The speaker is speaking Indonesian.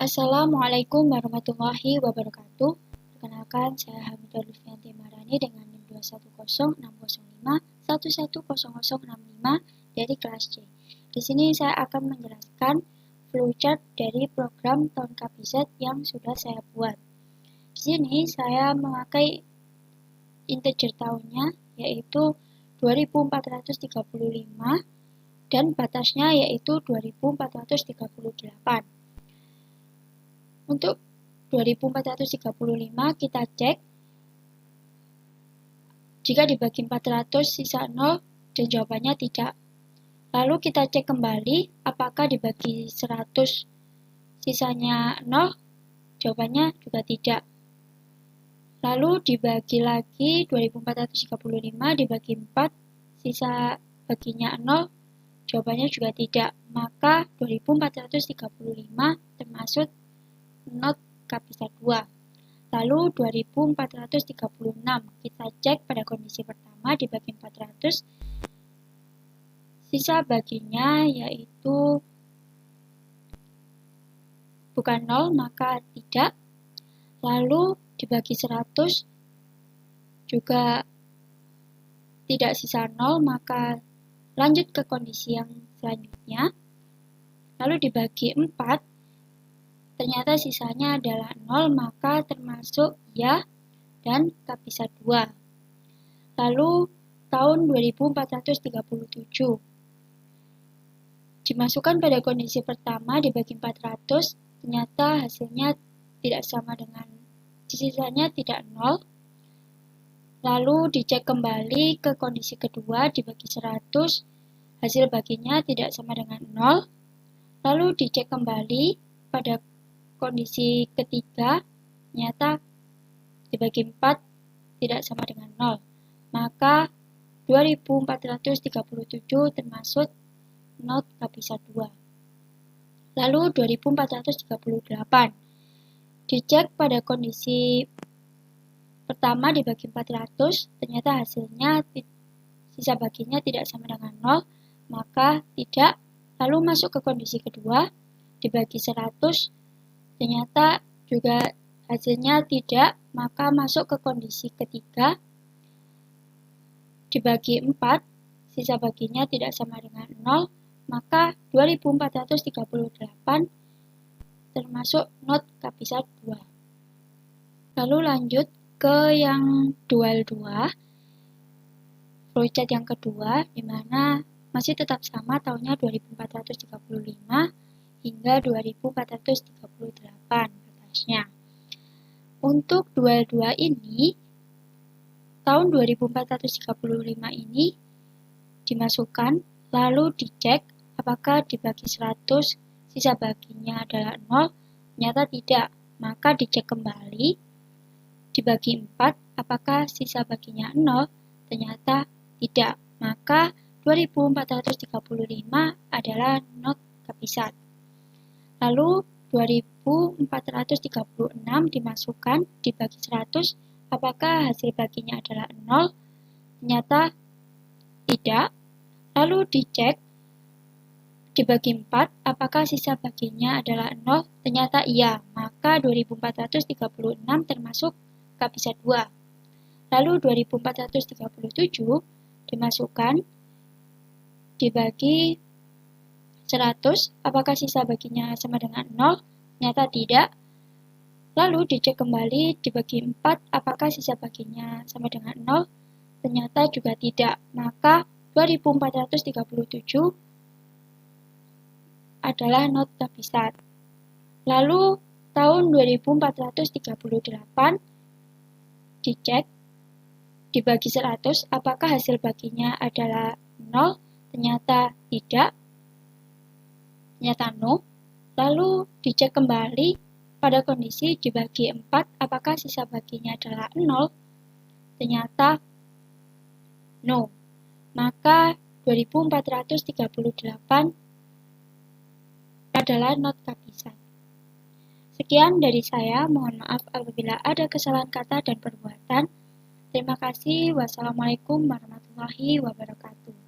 Assalamualaikum warahmatullahi wabarakatuh. Perkenalkan, saya Hamidah Lutfianti Marani dengan NIM 2106051100065 dari kelas C. Di sini saya akan menjelaskan flowchart dari program Tahun KBZ yang sudah saya buat. Di sini saya memakai integer tahunnya yaitu 2435 dan batasnya yaitu 2438. Untuk 2435 kita cek jika dibagi 400 sisa 0 dan jawabannya tidak. Lalu kita cek kembali apakah dibagi 100 sisanya 0, jawabannya juga tidak. Lalu dibagi lagi 2435 dibagi 4, sisa baginya 0, jawabannya juga tidak. Maka 2435 termasuk not KBZ 2. Lalu 2436 kita cek pada kondisi pertama dibagi 400, sisa baginya yaitu bukan 0 maka tidak. Lalu dibagi 100 juga tidak sisa 0 maka lanjut ke kondisi yang selanjutnya. Lalu dibagi 4 ternyata sisanya adalah 0 maka termasuk ya dan KBZ 2. Lalu tahun 2437 dimasukkan pada kondisi pertama dibagi 400, ternyata hasilnya tidak sama dengan sisanya tidak 0. Lalu dicek kembali ke kondisi kedua dibagi 100, hasil baginya tidak sama dengan 0. Lalu dicek kembali pada kondisi ketiga, ternyata dibagi 4 tidak sama dengan 0. Maka 2437 termasuk not KBZ 2. Lalu 2438 dicek pada kondisi pertama dibagi 400, ternyata hasilnya sisa baginya tidak sama dengan 0, maka tidak. Lalu masuk ke kondisi kedua dibagi 100, ternyata juga hasilnya tidak, maka masuk ke kondisi ketiga dibagi 4, sisa baginya tidak sama dengan 0, maka 2438 termasuk not KBZ 2. Lalu lanjut ke yang dual 2, flowchart yang kedua, di mana masih tetap sama tahunnya 2435 hingga 2438 batasnya. Untuk dual 2 ini, tahun 2435 ini dimasukkan, lalu dicek apakah dibagi 100 sisa baginya adalah 0, ternyata tidak, maka dicek kembali dibagi 4 apakah sisa baginya 0, ternyata tidak, maka 2435 adalah not KBZ. Lalu 2436 dimasukkan dibagi 100, apakah hasil baginya adalah 0, ternyata tidak. Lalu dicek dibagi 4, apakah sisa baginya adalah 0, ternyata iya, maka 2436 termasuk KBZ 2. Lalu 2437 dimasukkan dibagi 100, apakah sisa baginya sama dengan 0, ternyata tidak. Lalu dicek kembali dibagi 4, apakah sisa baginya sama dengan 0, ternyata juga tidak, maka 2437 adalah not KBZ. Lalu tahun 2438 dicek dibagi 100, apakah hasil baginya adalah 0, ternyata tidak, ternyata no. Lalu dicek kembali pada kondisi dibagi 4, apakah sisa baginya adalah 0, ternyata no. Maka 2438 adalah not KBZ. Sekian dari saya, mohon maaf apabila ada kesalahan kata dan perbuatan. Terima kasih. Wassalamualaikum warahmatullahi wabarakatuh.